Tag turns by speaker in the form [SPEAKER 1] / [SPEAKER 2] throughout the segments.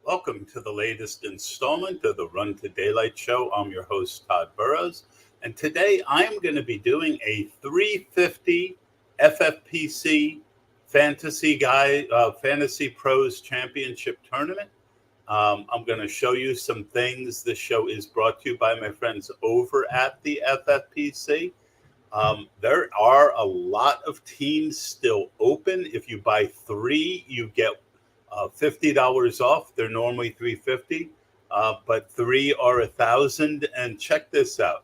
[SPEAKER 1] Welcome to the latest installment of the Run to Daylight Show. I'm your host, Todd Burrows, and today I'm going to be doing a 350 FFPC Fantasy Pros Championship Tournament. I'm going to show you some things. This show is brought to you by my friends over at the FFPC. There are a lot of teams still open. If you buy three, you get $50 off. They're normally $350, but three are $1,000. And check this out.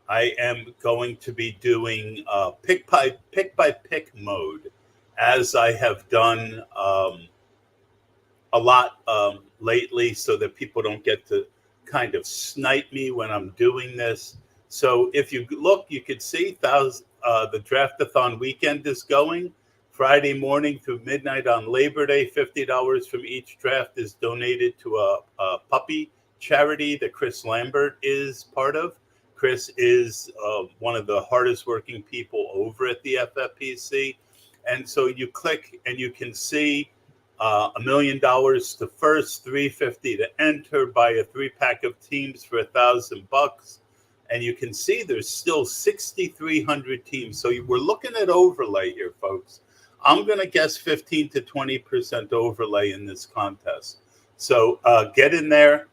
[SPEAKER 1] I am going to be doing pick by pick mode, as I have done a lot lately, so that people don't get to kind of snipe me when I'm doing this. So if you look, you can see the Draftathon weekend is going. Friday morning through midnight on Labor Day, $50 from each draft is donated to a puppy charity that Chris Lambert is part of. Chris is one of the hardest working people over at the FFPC. And so you click and you can see $1 million to first, $350 to enter, buy a 3-pack of teams for $1,000. And you can see there's still 6,300 teams. So we're looking at overlay here, folks. I'm going to guess 15 to 20% overlay in this contest. So get in there.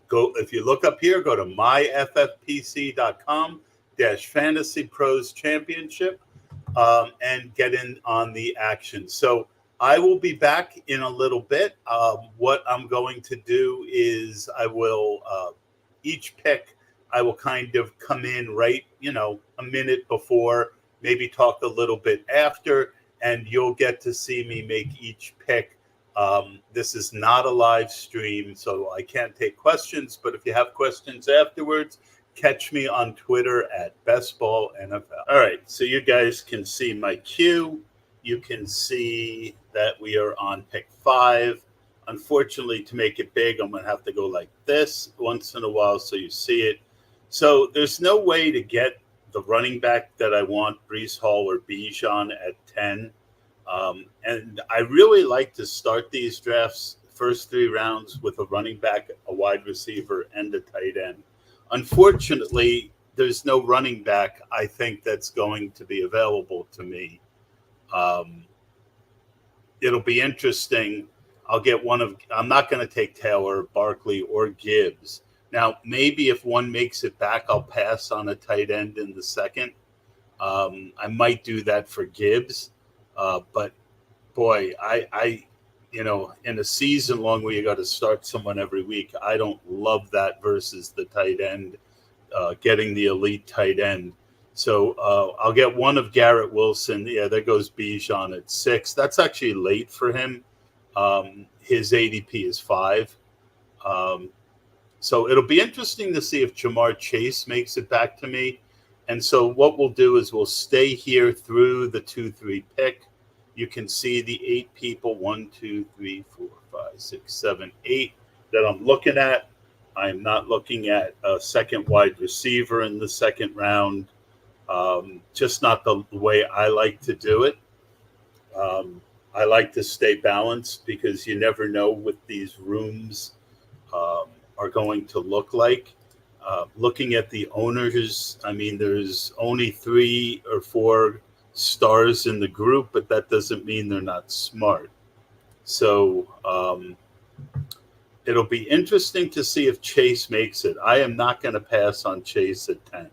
[SPEAKER 1] Go, if you look up here, go to myffpc.com/Fantasy Pros Championship and get in on the action. So I will be back in a little bit. What I'm going to do is I will each pick, I will kind of come in right, a minute before, maybe talk a little bit after, and you'll get to see me make each pick. This is not a live stream, so I can't take questions, but if you have questions afterwards, catch me on Twitter at BestBallNFL. All right, so you guys can see my queue. You can see that we are on pick 5. Unfortunately, to make it big, I'm going to have to go like this once in a while so you see it. So there's no way to get the running back that I want, Breece Hall or Bijan, at 10. And I really like to start these drafts, first 3 rounds, with a running back, a wide receiver, and a tight end. Unfortunately, there's no running back, I think, that's going to be available to me. It'll be interesting. I'm not going to take Taylor, Barkley, or Gibbs. Now, maybe if one makes it back, I'll pass on a tight end in the second. I might do that for Gibbs. But, boy, I in a season long where you got to start someone every week, I don't love that versus the tight end, getting the elite tight end. So I'll get one of Garrett Wilson. Yeah, there goes Bijan at 6. That's actually late for him. His ADP is 5. So it'll be interesting to see if Jamar Chase makes it back to me. And so what we'll do is we'll stay here through the 2-3 pick. You can see the 8 people, 1, 2, 3, 4, 5, 6, 7, 8 that I'm looking at. I'm not looking at a second wide receiver in the second round. Just not the way I like to do it. I like to stay balanced because you never know what these rooms are going to look like. Looking at the owners, I mean, there's only 3 or 4 stars in the group, but that doesn't mean they're not smart. So it'll be interesting to see if Chase makes it. I am not going to pass on Chase at 10.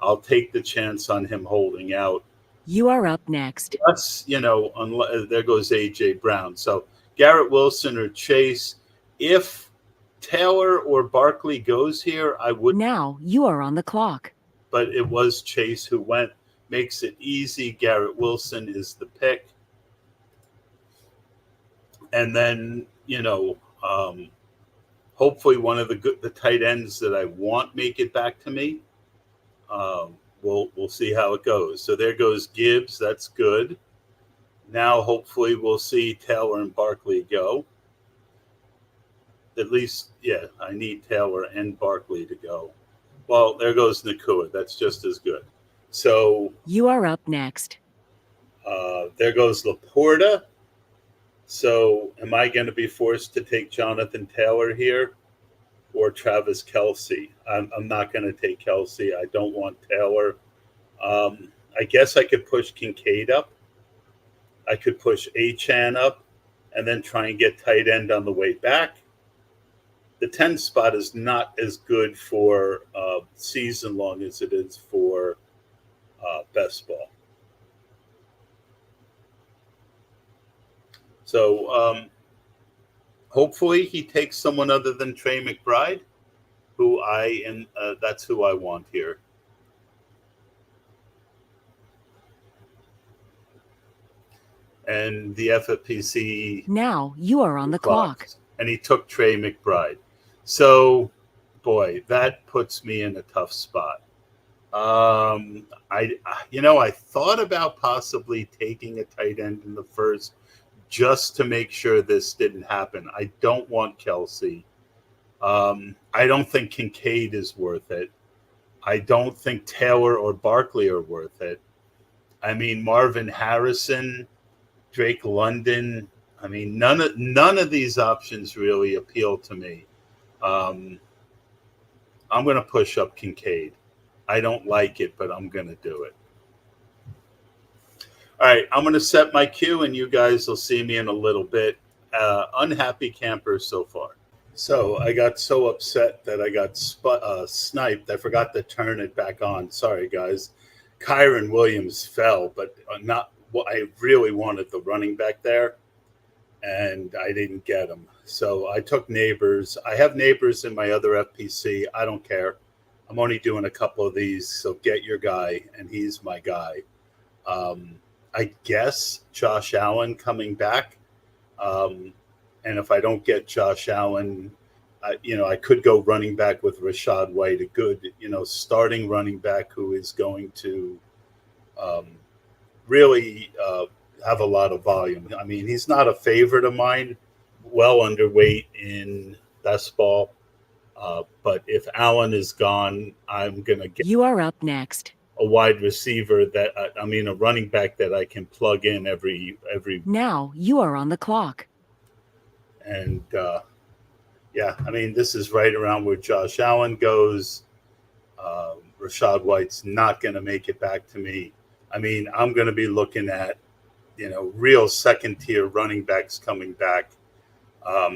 [SPEAKER 1] I'll take the chance on him holding out.
[SPEAKER 2] You are up next.
[SPEAKER 1] That's, there goes A.J. Brown. So Garrett Wilson or Chase. If Taylor or Barkley goes here, I would.
[SPEAKER 2] Now you are on the clock.
[SPEAKER 1] But it was Chase who went. Makes it easy. Garrett Wilson is the pick. And then, hopefully one of the tight ends that I want make it back to me. We'll see how it goes. So there goes Gibbs. That's good. Now, hopefully, we'll see Taylor and Barkley go. At least, yeah, I need Taylor and Barkley to go. Well, there goes Nakua. That's just as good. So
[SPEAKER 2] you are up next.
[SPEAKER 1] There goes Laporta. So am I going to be forced to take Jonathan Taylor here or Travis Kelce? I'm not going to take Kelce. I don't want Taylor. I guess I could push Kincaid up. I could push Achan up and then try and get tight end on the way back. The 10 spot is not as good for season long as it is for best ball. So hopefully he takes someone other than Trey McBride, who that's who I want here. And the FFPC.
[SPEAKER 2] Now you are on the clock.
[SPEAKER 1] And he took Trey McBride. So, boy, that puts me in a tough spot. I thought about possibly taking a tight end in the first just to make sure this didn't happen. I don't want Kelce. I don't think Kincaid is worth it. I don't think Taylor or Barkley are worth it. I mean, Marvin Harrison, Drake London. I mean, none of these options really appeal to me. I'm going to push up Kincaid. I don't like it, but I'm going to do it. All right, I'm going to set my cue, and you guys will see me in a little bit. Unhappy camper so far. So I got so upset that I got sniped. I forgot to turn it back on. Sorry, guys. Kyron Williams fell, but not what I really wanted, the running back there, and I didn't get him. So I took Neighbors. I have Neighbors in my other FPC. I don't care. I'm only doing a couple of these, so get your guy, and he's my guy. I guess Josh Allen coming back. And if I don't get Josh Allen, I could go running back with Rachaad White, a good, starting running back who is going to really have a lot of volume. I mean, he's not a favorite of mine, well underweight in best ball. But if Allen is gone, I'm going to get.
[SPEAKER 2] You are up next.
[SPEAKER 1] A wide receiver a running back that I can plug in every.
[SPEAKER 2] Now you are on the clock.
[SPEAKER 1] And this is right around where Josh Allen goes. Rachaad White's not going to make it back to me. I mean, I'm going to be looking at, real second tier running backs coming back.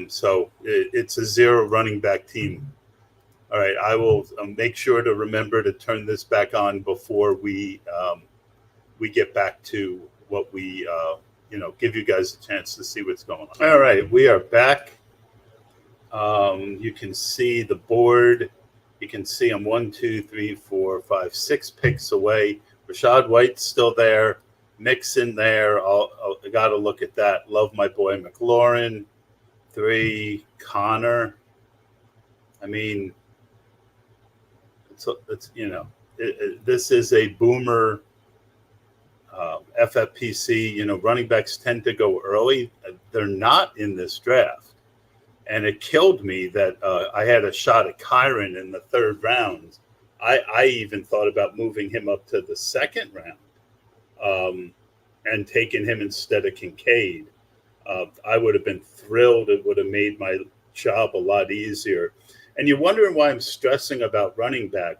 [SPEAKER 1] So it's a zero running back team. All right, I will make sure to remember to turn this back on before we get back to what we, give you guys a chance to see what's going on. All right, we are back. You can see the board. You can see I'm 1, 2, 3, 4, 5, 6 picks away. Rachaad White's still there. Mixon there. I got to look at that. Love my boy McLaurin. 3, Connor. I mean, this is a boomer FFPC. Running backs tend to go early. They're not in this draft. And it killed me that I had a shot at Kyron in the 3rd round. I even thought about moving him up to the 2nd round and taking him instead of Kincaid. I would have been thrilled. It would have made my job a lot easier. And you're wondering why I'm stressing about running back.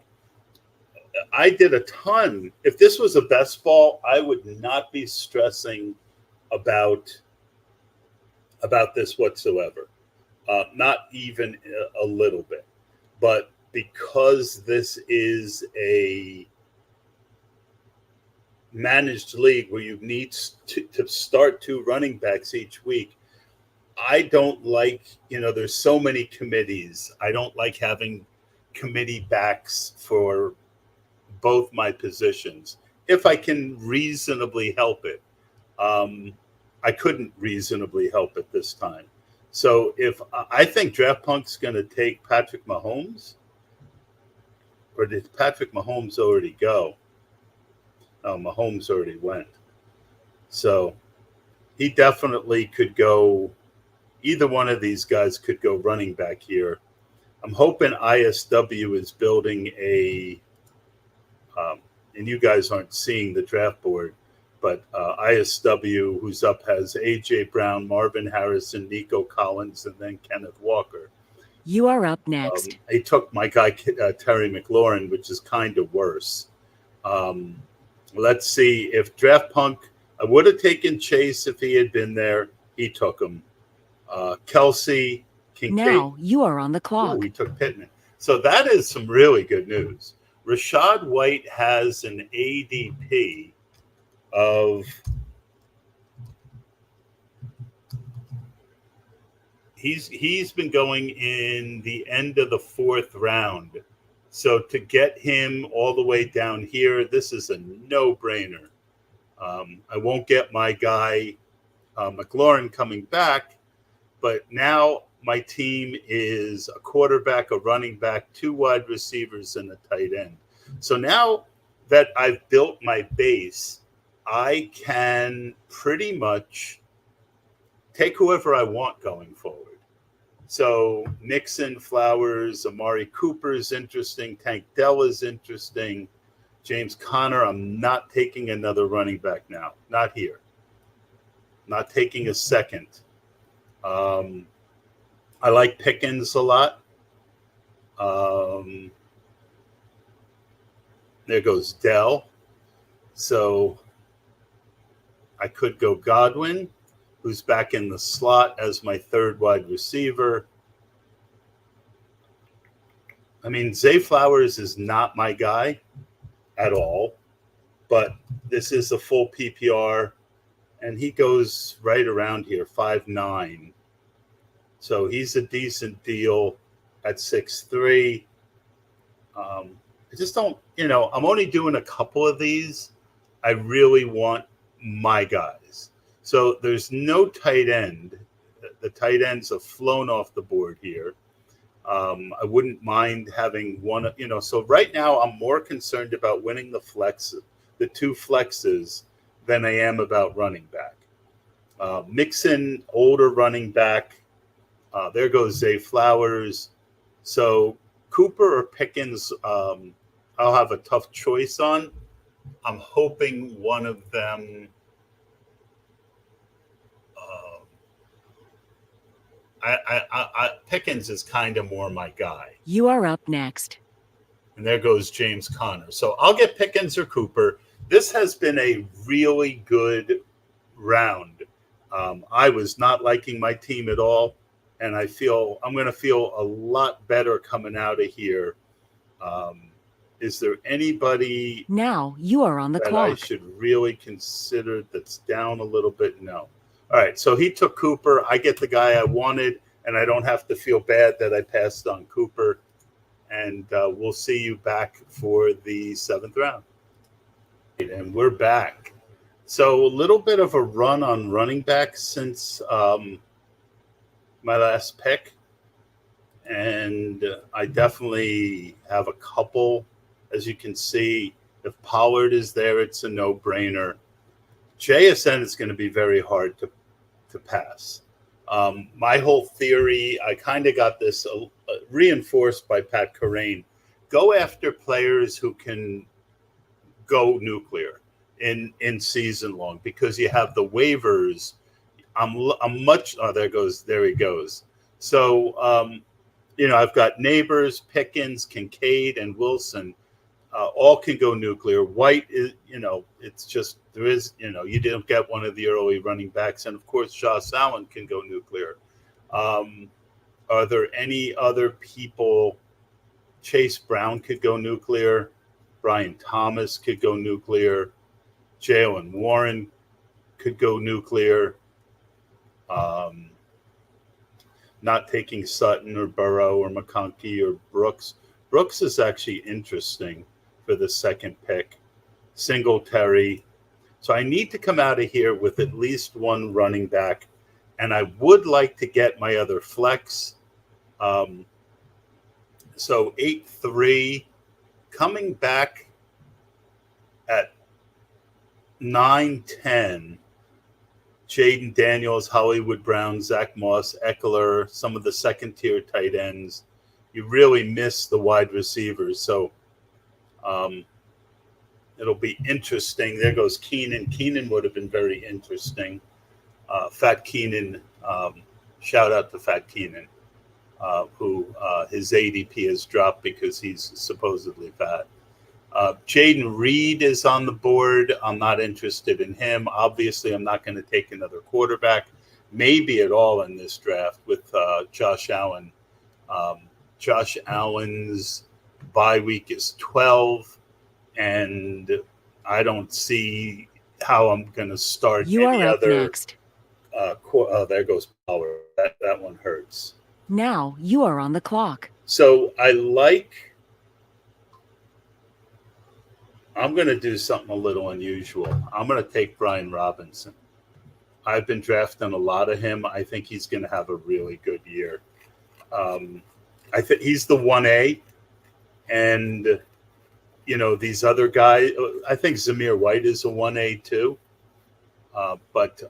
[SPEAKER 1] I did a ton. If this was a best ball, I would not be stressing about this whatsoever. Not even a little bit. But because this is a managed league where you need to start 2 running backs each week, I don't like, there's so many committees. I don't like having committee backs for both my positions. If I can reasonably help it. I couldn't reasonably help it this time. So if I think Draft Punk's going to take Patrick Mahomes, or did Patrick Mahomes already go? No, Mahomes already went. So he definitely could go. Either one of these guys could go running back here. I'm hoping ISW is building and you guys aren't seeing the draft board, But ISW, who's up, has A.J. Brown, Marvin Harrison, Nico Collins, and then Kenneth Walker.
[SPEAKER 2] You are up next.
[SPEAKER 1] He took my guy, Terry McLaurin, which is kind of worse. Let's see if Draft Punk, I would have taken Chase if he had been there. He took him. Kelsey, Kincaid.
[SPEAKER 2] Now you are on the clock.
[SPEAKER 1] Ooh, he took Pittman. So that is some really good news. Rashad White has an ADP of he's been going in the end of the 4th round. So to get him all the way down here, this is a no-brainer. I won't get my guy McLaurin coming back, but now my team is a quarterback, a running back, 2 wide receivers, and a tight end. So now that I've built my base, I can pretty much take whoever I want going forward. So Mixon, Flowers, Amari Cooper is interesting. Tank Dell is interesting. James Conner, I'm not taking another running back now. Not here. Not taking a second. I like Pickens a lot. There goes Dell. So I could go Godwin, who's back in the slot as my 3rd wide receiver. I mean, Zay Flowers is not my guy at all, but this is a full PPR, and he goes right around here, 5'9". So he's a decent deal at 6'3". I just don't, I'm only doing a couple of these. I really want my guys. So there's no tight end. The tight ends have flown off the board here. I wouldn't mind having one, so right now I'm more concerned about winning the 2 flexes than I am about running back. Mixon, older running back. There goes Zay Flowers. So Cooper or Pickens, I'll have a tough choice on. I'm hoping one of them. Pickens is kind of more my guy.
[SPEAKER 2] You are up next.
[SPEAKER 1] And there goes James Conner. So I'll get Pickens or Cooper. This has been a really good round. I was not liking my team at all, and I'm going to feel a lot better coming out of here. Is there anybody
[SPEAKER 2] now you are on the
[SPEAKER 1] that
[SPEAKER 2] clock?
[SPEAKER 1] I should really consider that's down a little bit? No. All right, so he took Cooper. I get the guy I wanted, and I don't have to feel bad that I passed on Cooper. And we'll see you back for the 7th round. And we're back. So a little bit of a run on running back since my last pick. And I definitely have a couple. As you can see, if Pollard is there, it's a no-brainer. JSN is going to be very hard to pass. My whole theory, I kind of got this reinforced by Pat Kerrane. Go after players who can go nuclear in season long, because you have the waivers. There he goes. So, I've got Neighbors, Pickens, Kincaid, and Wilson. All can go nuclear. White is, it's just, there is, you didn't get one of the early running backs. And of course, Josh Allen can go nuclear. Are there any other people? Chase Brown could go nuclear. Brian Thomas could go nuclear. Jalen Warren could go nuclear. Not taking Sutton or Burrow or McConkey or Brooks. Brooks is actually interesting for the 2nd pick. Singletary. So I need to come out of here with at least one running back, and I would like to get my other flex. So 8-3, coming back at 9-10. Jaden Daniels, Hollywood Brown, Zach Moss, Eckler, some of the 2nd-tier tight ends. You really miss the wide receivers. So It'll be interesting. There goes Keenan. Keenan would have been very interesting. Fat Keenan, shout out to Fat Keenan, who his ADP has dropped because he's supposedly fat. Jaden Reed is on the board. I'm not interested in him. Obviously, I'm not going to take another quarterback, maybe at all in this draft with Josh Allen. Josh Allen's bye week is 12, and I don't see how I'm going to start
[SPEAKER 2] You
[SPEAKER 1] any
[SPEAKER 2] are up
[SPEAKER 1] other.
[SPEAKER 2] next.
[SPEAKER 1] There goes Power. That one hurts.
[SPEAKER 2] Now you are on the clock.
[SPEAKER 1] So I'm going to do something a little unusual. I'm going to take Brian Robinson. I've been drafting a lot of him. I think he's going to have a really good year. I think he's the 1A. And, these other guys, I think Zamir White is a 1A too. But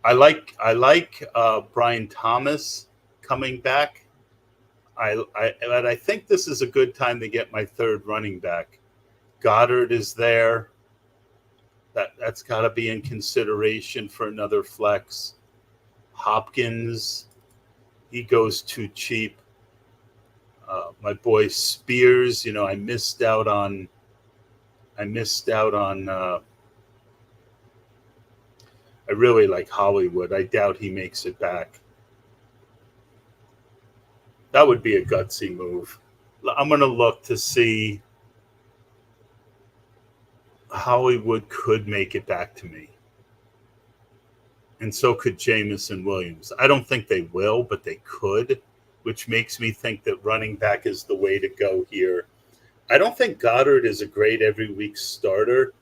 [SPEAKER 1] I like Brian Thomas coming back. I think this is a good time to get my third running back. Goddard is there. That's got to be in consideration for another flex. Hopkins, he goes too cheap. My boy Spears, I missed out on. I really like Hollywood. I doubt he makes it back. That would be a gutsy move. I'm going to look to see. Hollywood could make it back to me. And so could Jamison Williams. I don't think they will, but they could, which makes me think that running back is the way to go here. I don't think Goddard is a great every week starter.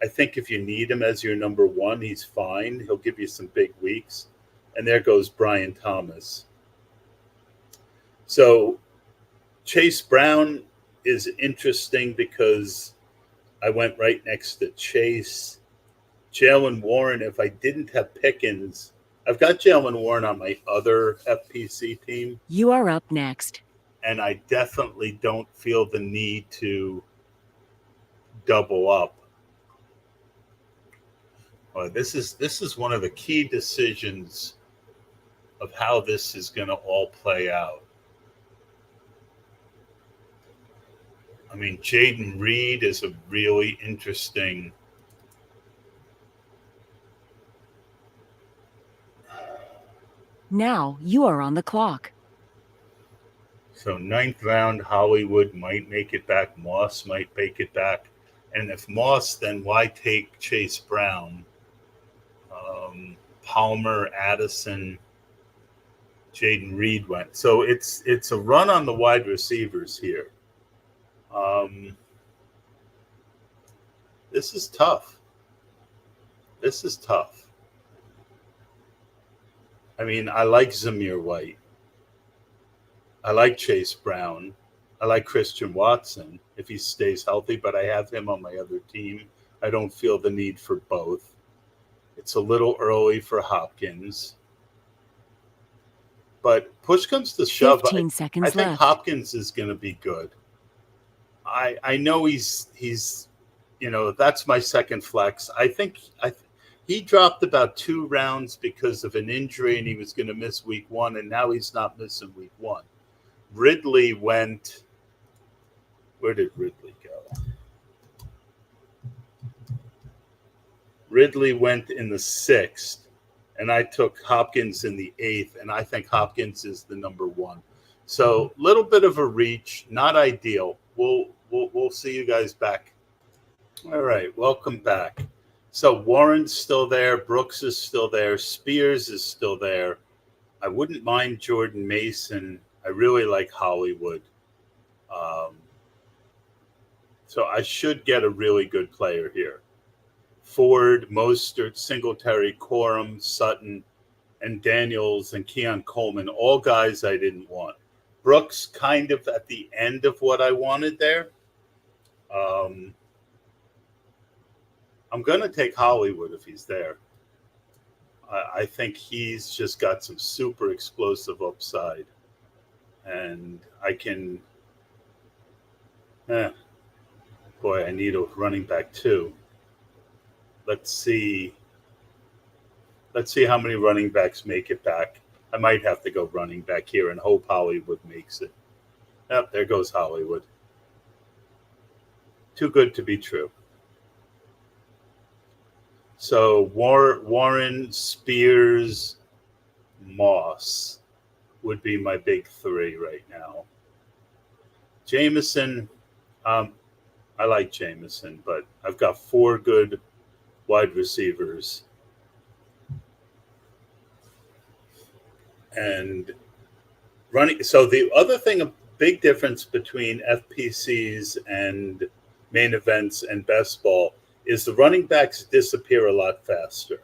[SPEAKER 1] I think if you need him as your number one, he's fine. He'll give you some big weeks. And there goes Brian Thomas. So Chase Brown is interesting because I went right next to Chase. Jalen Warren, if I didn't have Pickens, I've got Jalen Warren on my other FPC team.
[SPEAKER 2] You are up next.
[SPEAKER 1] And I definitely don't feel the need to double up. Well, this is one of the key decisions of how this is going to all play out. I mean, Jaden Reed is a really interesting.
[SPEAKER 2] Now you are on the clock.
[SPEAKER 1] So 9th round, Hollywood might make it back. Moss might make it back. And if Moss, then why take Chase Brown? Palmer, Addison, Jaden Reed went. So it's a run on the wide receivers here. This is tough. I mean, I like Zamir White. I like Chase Brown. I like Christian Watson if he stays healthy, but I have him on my other team. I don't feel the need for both. It's a little early for Hopkins. But push comes to shove.
[SPEAKER 2] 15 seconds
[SPEAKER 1] I think
[SPEAKER 2] left.
[SPEAKER 1] Hopkins is going to be good. I know he's that's my second flex. I think he dropped about 2 rounds because of an injury and he was going to miss week 1, and now he's not missing week 1. Ridley went. Where did Ridley go? Ridley went in the 6th, and I took Hopkins in the 8th, and I think Hopkins is the number 1. So a little bit of a reach, not ideal. We'll see you guys back. All right, welcome back. So Warren's still there, Brooks is still there, Spears is still there. I wouldn't mind Jordan Mason. I really like Hollywood. So I should get a really good player here. Ford, Mostert, Singletary, Corum, Sutton, and Daniels and Keon Coleman, all guys I didn't want. Brooks kind of at the end of what I wanted there. I'm going to take Hollywood if he's there. I think he's just got some super explosive upside. And I can... Boy, I need a running back too. Let's see. Let's see how many running backs make it back. I might have to go running back here and hope Hollywood makes it. Yep, there goes Hollywood. Too good to be true. So Warren, Spears, Moss would be my big three right now. Jameson, I like Jameson, but I've got 4 good wide receivers. And running. So the other thing, a big difference between FPCs and main events and best ball is the running backs disappear a lot faster.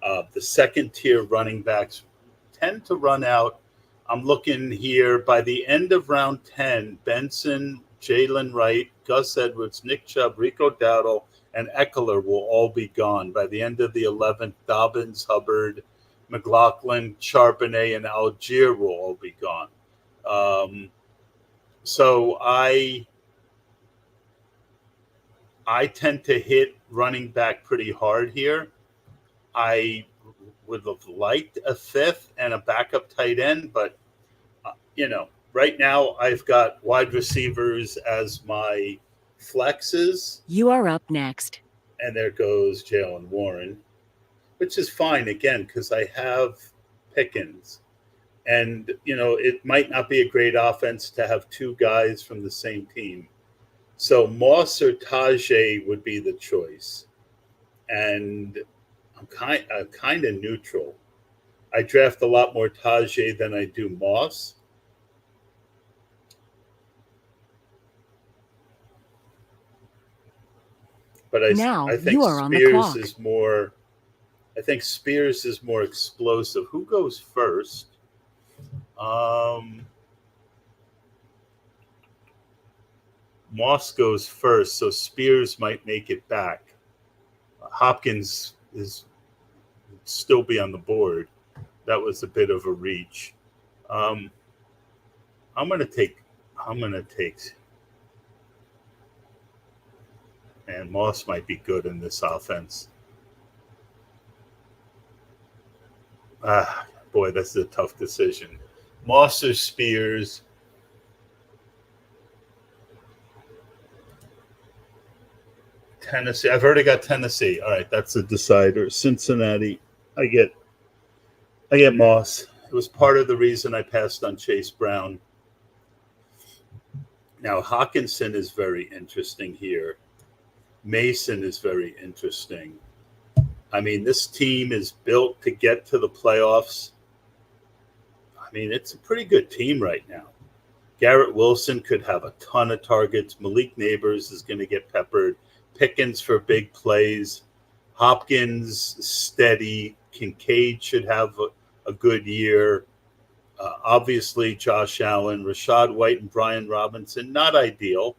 [SPEAKER 1] The second tier running backs tend to run out. I'm looking here by the end of round 10, Benson, Jalen Wright, Gus Edwards, Nick Chubb, Rico Dowdle, and Eckler will all be gone. By the end of the 11th, Dobbins, Hubbard, McLaughlin, Charbonnet, and Algier will all be gone. So I tend to hit running back pretty hard here. I would have liked a 5th and a backup tight end, but right now I've got wide receivers as my flexes.
[SPEAKER 2] You are up next.
[SPEAKER 1] And there goes Jalen Warren, which is fine again because I have Pickens. And, it might not be a great offense to have 2 guys from the same team. So Moss or Tajay would be the choice. And I'm kind of neutral. I draft a lot more Tajay than I do Moss. But I think
[SPEAKER 2] you are on the
[SPEAKER 1] Spears
[SPEAKER 2] clock.
[SPEAKER 1] is more. I think Spears is more explosive. Who goes first? Moss goes first, so Spears might make it back. Hopkins is still be on the board. That was a bit of a reach. I'm gonna take. And Moss might be good in this offense. Boy, that's a tough decision. Moss or Spears. Tennessee. I've already got Tennessee. All right, that's a decider. Cincinnati. I get Moss. It was part of the reason I passed on Chase Brown. Now, Hawkinson is very interesting here. Mason is very interesting. I mean, this team is built to get to the playoffs. I mean, it's a pretty good team right now. Garrett Wilson could have a ton of targets. Malik Neighbors is going to get peppered. Pickens for big plays. Hopkins steady. Kincaid should have a good year. Obviously, Josh Allen, Rashad White, and Brian Robinson, not ideal.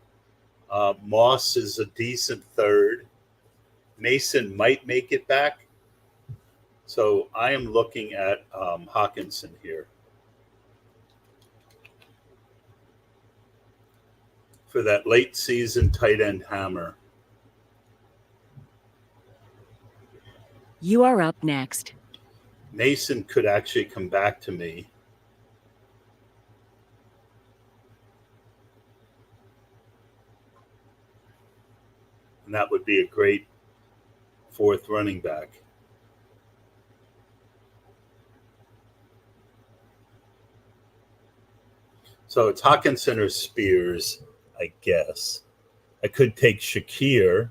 [SPEAKER 1] Moss is a decent 3rd. Mason might make it back. So I am looking at Hawkinson here for that late season tight end hammer.
[SPEAKER 2] You are up next.
[SPEAKER 1] Mason could actually come back to me. And that would be a great 4th running back. So it's Hawkinson or Spears, I guess. I could take Shakir.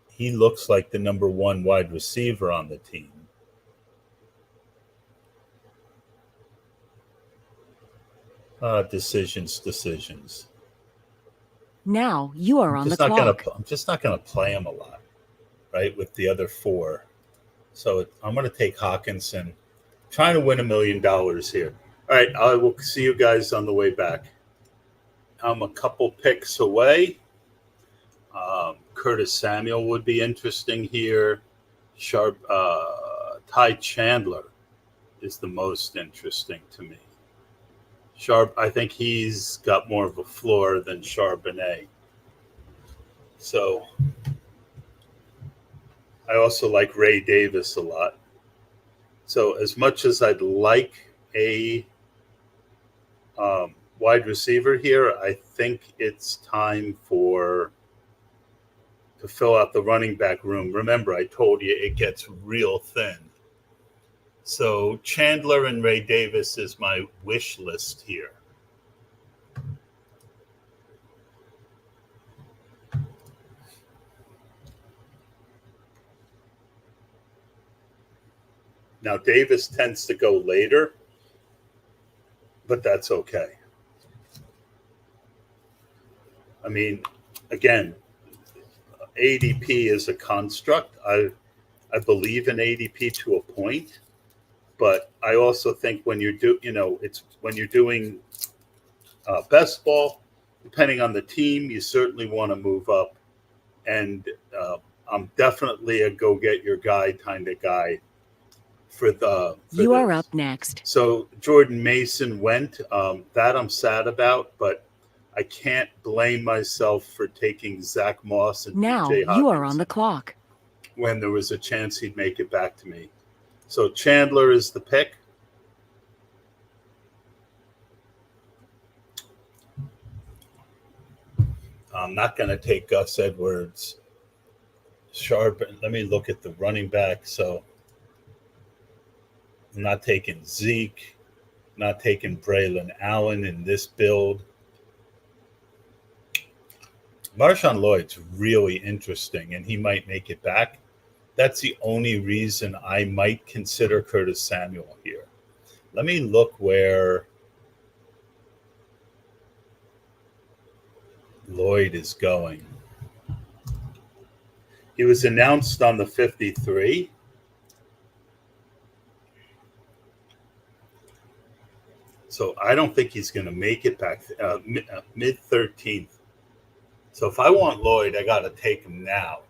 [SPEAKER 1] He looks like the number 1 wide receiver on the team. Decisions.
[SPEAKER 2] Now you are on the clock.
[SPEAKER 1] I'm just not going to play him a lot, right, with the other 4. So I'm going to take Hawkinson, trying to win $1 million here. All right, I will see you guys on the way back. I'm a couple picks away. Curtis Samuel would be interesting here. Ty Chandler is the most interesting to me. I think he's got more of a floor than Charbonnet. So I also like Ray Davis a lot. So as much as I'd like a wide receiver here, I think it's time to fill out the running back room. Remember, I told you it gets real thin. So Chandler and Ray Davis is my wish list here. Now, Davis tends to go later, but that's okay. I mean, again, ADP is a construct. I believe in ADP to a point, but I also think when you're doing best ball, depending on the team, you certainly want to move up. And I'm definitely a go get your guy kind of guy for
[SPEAKER 2] you
[SPEAKER 1] this.
[SPEAKER 2] are up next.
[SPEAKER 1] So Jordan Mason went. That I'm sad about, but I can't blame myself for taking Zach Moss and
[SPEAKER 2] Now
[SPEAKER 1] DJ
[SPEAKER 2] you are on the clock.
[SPEAKER 1] when there was a chance he'd make it back to me. So Chandler is the pick. I'm not going to take Gus Edwards. Sharp. Let me look at the running back. So I'm not taking Zeke, not taking Braylon Allen in this build. Marshawn Lloyd's really interesting, and he might make it back. That's the only reason I might consider Curtis Samuel here. Let me look where Lloyd is going. He was announced on the 53. So I don't think he's going to make it back mid 13th. So if I want Lloyd, I got to take him now.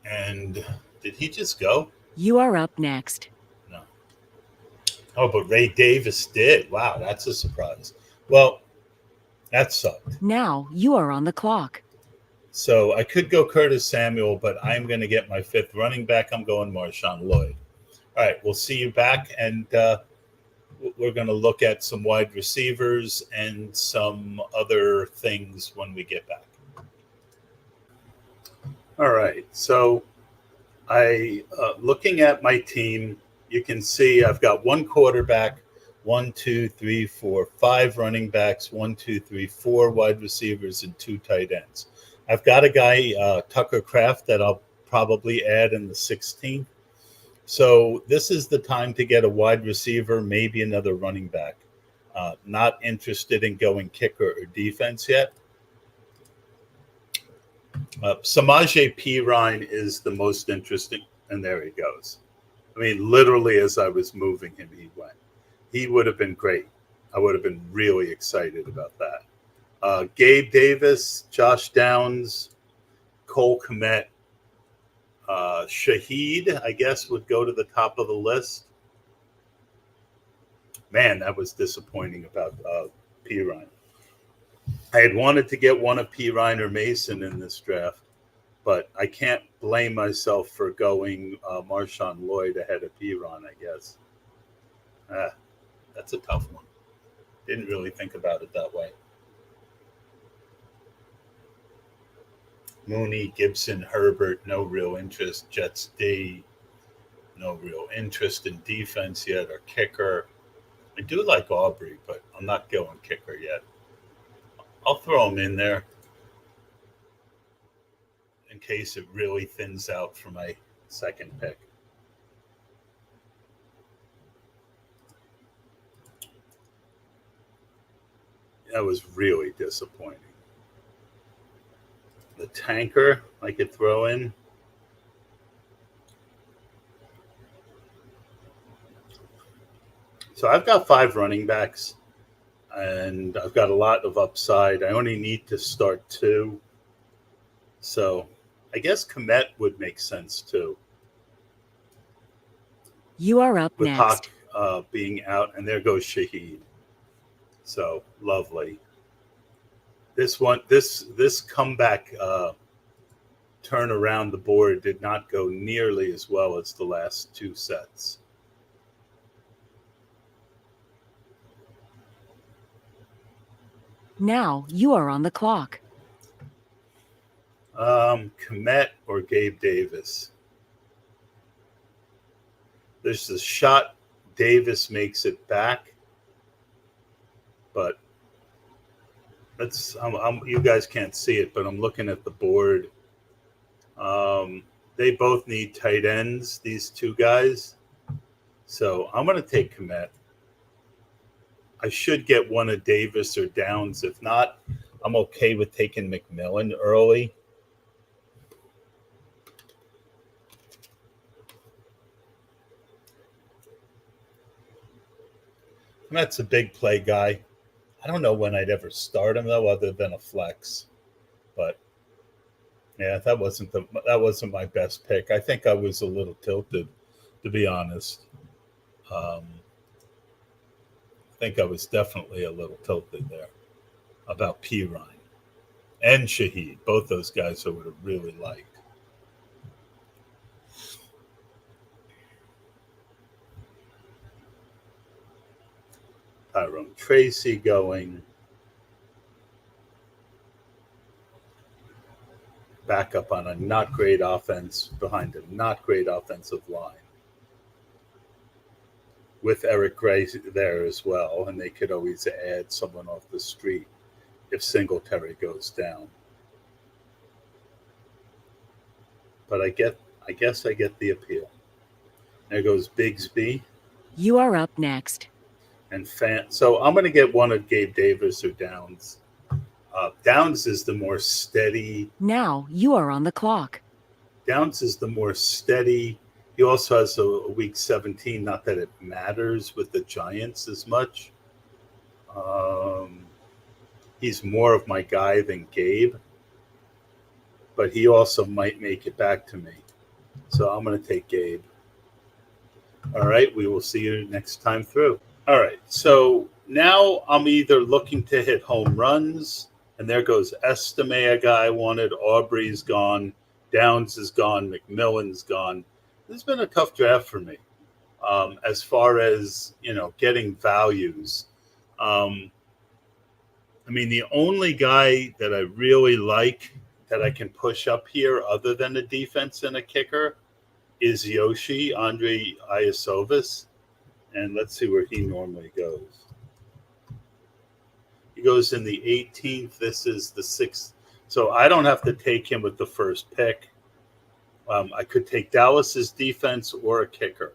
[SPEAKER 1] And did he just go?
[SPEAKER 2] You are up next.
[SPEAKER 1] No. Oh, but Ray Davis did. Wow, that's a surprise. Well, that sucked.
[SPEAKER 2] Now you are on the clock.
[SPEAKER 1] So I could go Curtis Samuel, but I'm going to get my fifth running back. I'm going Marshawn Lloyd. All right, we'll see you back, and we're going to look at some wide receivers and some other things when we get back. All right, so looking at my team, you can see I've got one quarterback, 1, 2, 3, 4, 5 running backs, 1, 2, 3, 4 wide receivers, and 2 tight ends. I've got a guy, Tucker Kraft, that I'll probably add in the 16th. So this is the time to get a wide receiver, maybe another running back. Not interested in going kicker or defense yet. Samaje Perine is the most interesting, and there he goes. I mean, literally as I was moving him, he went. He would have been great. I would have been really excited about that. Gabe Davis, Josh Downs, Cole Kmet, Shaheed, I guess, would go to the top of the list. Man, that was disappointing about Perine. I had wanted to get one of Perine or Mason in this draft, but I can't blame myself for going Marshawn Lloyd ahead of Perine, I guess. That's a tough one. Didn't really think about it that way. Mooney, Gibson, Herbert, no real interest. Jets D, no real interest in defense yet, or kicker. I do like Aubrey, but I'm not going kicker yet. I'll throw him in there in case it really thins out for my second pick. That was really disappointing. The tanker I could throw in. So I've got 5 running backs, and I've got a lot of upside. I only need to start 2. So I guess Kmet would make sense too.
[SPEAKER 2] You are up
[SPEAKER 1] with
[SPEAKER 2] next.
[SPEAKER 1] Hawk being out, and there goes Shaheed. So lovely. this comeback turn around the board did not go nearly as well as the last two sets.
[SPEAKER 2] Now you are on the clock.
[SPEAKER 1] Komet or Gabe Davis? There's a shot Davis makes it back, but that's you guys can't see it, but I'm looking at the board. They both need tight ends, these two guys. So I'm going to take Komet. I should get one of Davis or Downs. If not, I'm okay with taking McMillan early. Komet's a big play guy. I don't know when I'd ever start him though, other than a flex. But yeah, that wasn't my best pick. I think I was a little tilted, to be honest. I think I was definitely a little tilted there about Pirine and Shaheed. Both those guys I would have really liked. Tyrone Tracy going. Back up on a not great offense behind a not great offensive line. With Eric Gray there as well, and they could always add someone off the street if Singletary goes down. But I guess I get the appeal. There goes Bigsby.
[SPEAKER 2] You are up next.
[SPEAKER 1] And so I'm going to get one of Gabe Davis or Downs. Downs is the more steady.
[SPEAKER 2] Now you are on the clock.
[SPEAKER 1] Downs is the more steady. He also has a week 17. Not that it matters with the Giants as much. He's more of my guy than Gabe. But he also might make it back to me. So I'm going to take Gabe. All right. We will see you next time through. All right. So now I'm either looking to hit home runs. And there goes Estime, a guy I wanted. Aubrey's gone. Downs is gone. McMillan's gone. This has been a tough draft for me as far as, getting values. I mean, the only guy that I really like that I can push up here other than a defense and a kicker is Yoshi, Andre Iosovas. And let's see where he normally goes. He goes in the 18th. This is the 6th. So I don't have to take him with the first pick. I could take Dallas's defense or a kicker.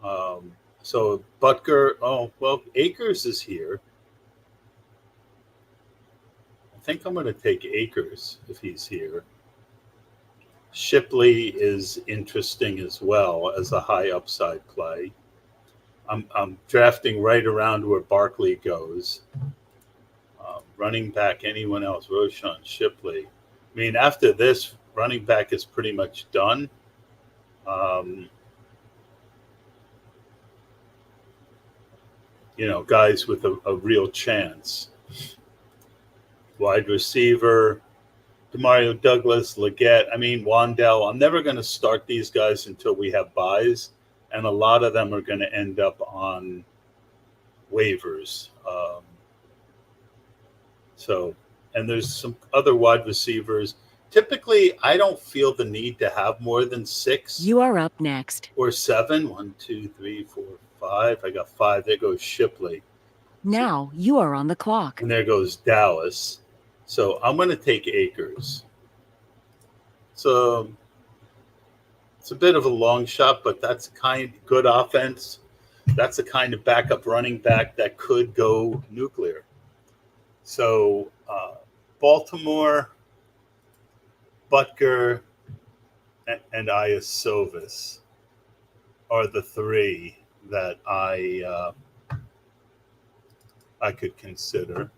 [SPEAKER 1] So Butker, Akers is here. I think I'm going to take Akers if he's here. Shipley is interesting as well as a high upside play. I'm drafting right around where Barkley goes. Running back, anyone else? Roshan, Shipley. I mean, after this, running back is pretty much done. Guys with a real chance. Wide receiver, Demario Douglas, Leggett. I mean, Wandell. I'm never going to start these guys until we have buys, and a lot of them are going to end up on waivers. And there's some other wide receivers. Typically, I don't feel the need to have more than 6.
[SPEAKER 2] You are up next.
[SPEAKER 1] Or 7. 1, 2, 3, 4, 5. I got 5. There goes Shipley.
[SPEAKER 2] Now you are on the clock.
[SPEAKER 1] And there goes Dallas. So I'm going to take Akers. So it's a bit of a long shot, but that's good offense. That's a kind of backup running back that could go nuclear. So Baltimore, Butker, and Iosovas are the 3 that I could consider.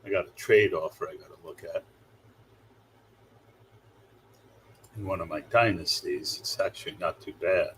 [SPEAKER 1] I got a trade offer I got to look at. In one of my dynasties, it's actually not too bad.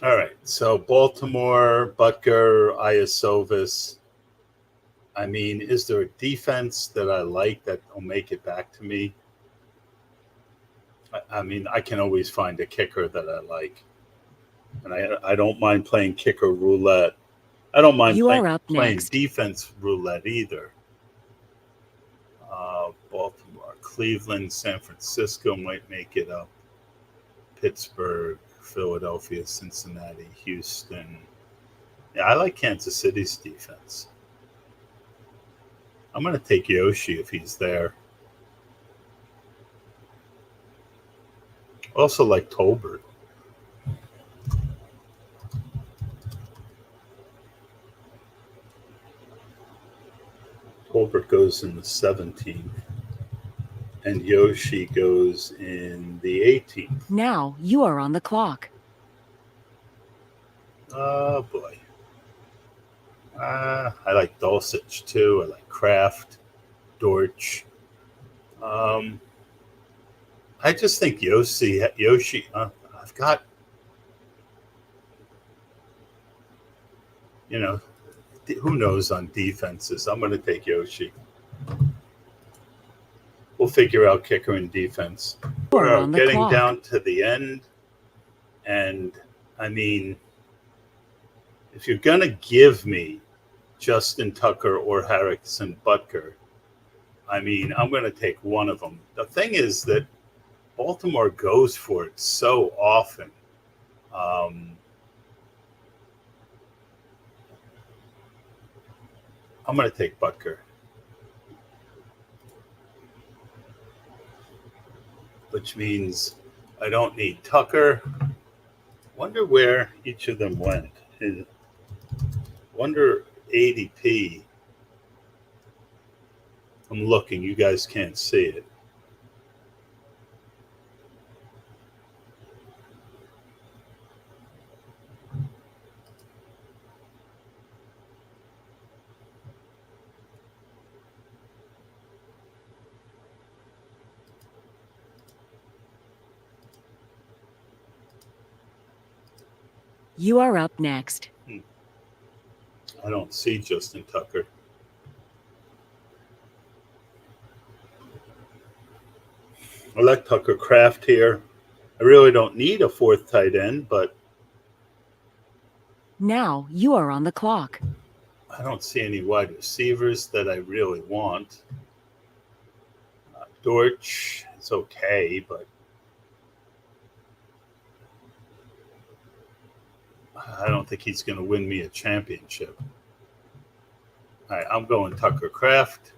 [SPEAKER 1] All right, so Baltimore, Butker, Iasovis. I mean, is there a defense that I like that will make it back to me? I mean, I can always find a kicker that I like. And I don't mind playing kicker roulette. I don't mind playing defense roulette either. Baltimore, Cleveland, San Francisco might make it up. Pittsburgh, Philadelphia, Cincinnati, Houston. Yeah, I like Kansas City's defense. I'm going to take Yoshi if he's there. Also like Tolbert. Tolbert goes in the 17th. And Yoshi goes in the 18th.
[SPEAKER 2] Now you are on the clock.
[SPEAKER 1] Oh, boy. I like Dulcich, too. I like Kraft, Dortch. I just think Yoshi, I've got, who knows on defenses. I'm going to take Yoshi. We'll figure out kicker and defense. We're getting down to the end. And, I mean, if you're going to give me Justin Tucker or Harrison Butker, I mean, I'm going to take one of them. The thing is that Baltimore goes for it so often. I'm going to take Butker. Which means I don't need Tucker. Wonder where each of them went. Wonder ADP. I'm looking. You guys can't see it.
[SPEAKER 2] You are up next.
[SPEAKER 1] I don't see Justin Tucker. I like Tucker Kraft here. I really don't need a fourth tight end, but
[SPEAKER 2] now you are on the clock.
[SPEAKER 1] I don't see any wide receivers that I really want. Dortch is okay, but I don't think he's going to win me a championship. All right, I'm going Tucker Kraft,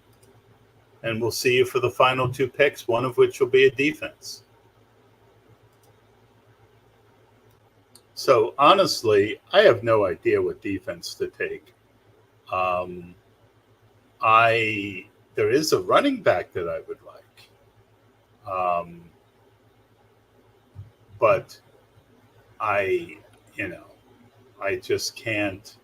[SPEAKER 1] and we'll see you for the final two picks, one of which will be a defense. So, honestly, I have no idea what defense to take. There is a running back that I would like. But I just can't.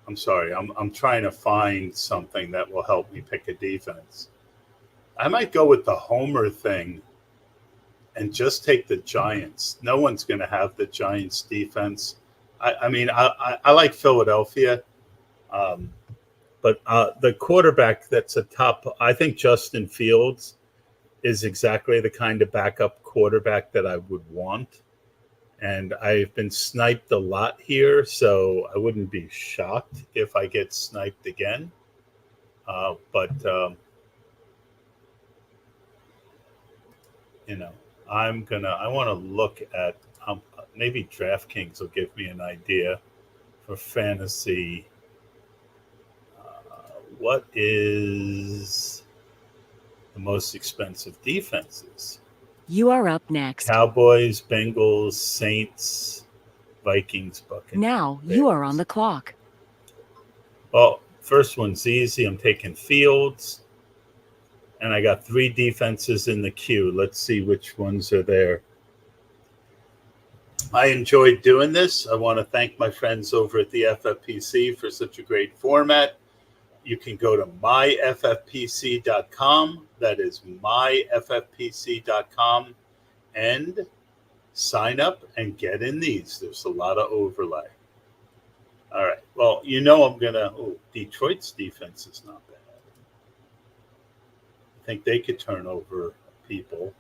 [SPEAKER 1] I'm sorry. I'm trying to find something that will help me pick a defense. I might go with the homer thing and just take the Giants. No one's going to have the Giants defense. I mean, I like Philadelphia, but the quarterback that's a top, I think Justin Fields is exactly the kind of backup quarterback that I would want. And I've been sniped a lot here, so I wouldn't be shocked if I get sniped again. But I want to look at maybe DraftKings will give me an idea for fantasy. What is the most expensive defenses?
[SPEAKER 2] You are up next.
[SPEAKER 1] Cowboys, Bengals, Saints, Vikings, Buccaneers.
[SPEAKER 2] Now you are on the clock.
[SPEAKER 1] Well, first one's easy. I'm taking Fields. And I got 3 defenses in the queue. Let's see which ones are there. I enjoyed doing this. I want to thank my friends over at the FFPC for such a great format. You can go to myffpc.com. That is myffpc.com. And sign up and get in these. There's a lot of overlay. All right. Well, I'm going to... Oh, Detroit's defense is not bad. I think they could turn over people.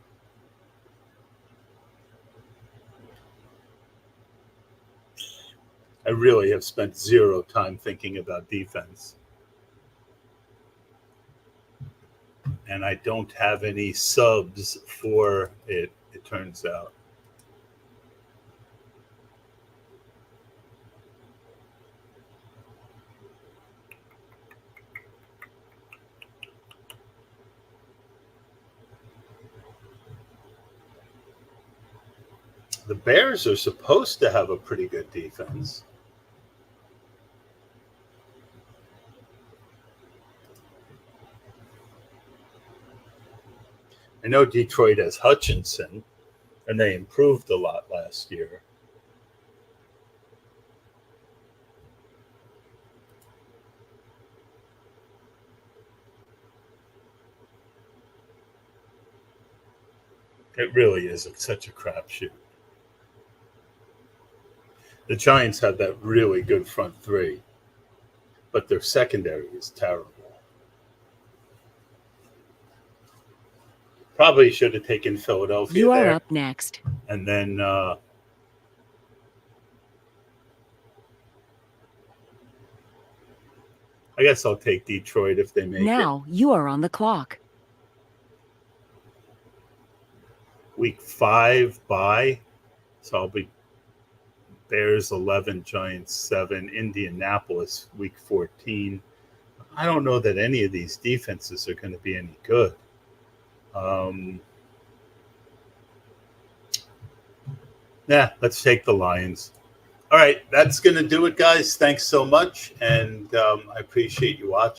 [SPEAKER 1] I really have spent 0 time thinking about defense. And I don't have any subs for it turns out. The Bears are supposed to have a pretty good defense. I know Detroit has Hutchinson, and they improved a lot last year. It really is such a crapshoot. The Giants have that really good front 3, but their secondary is terrible. Probably should have taken Philadelphia.
[SPEAKER 2] You are up next.
[SPEAKER 1] And then I guess I'll take Detroit if they make it.
[SPEAKER 2] Now you are on the clock.
[SPEAKER 1] Week 5 bye. So I'll be Bears 11, Giants 7, Indianapolis week 14. I don't know that any of these defenses are going to be any good. Let's take the Lions. All right, that's going to do it, guys. Thanks so much, and I appreciate you watching.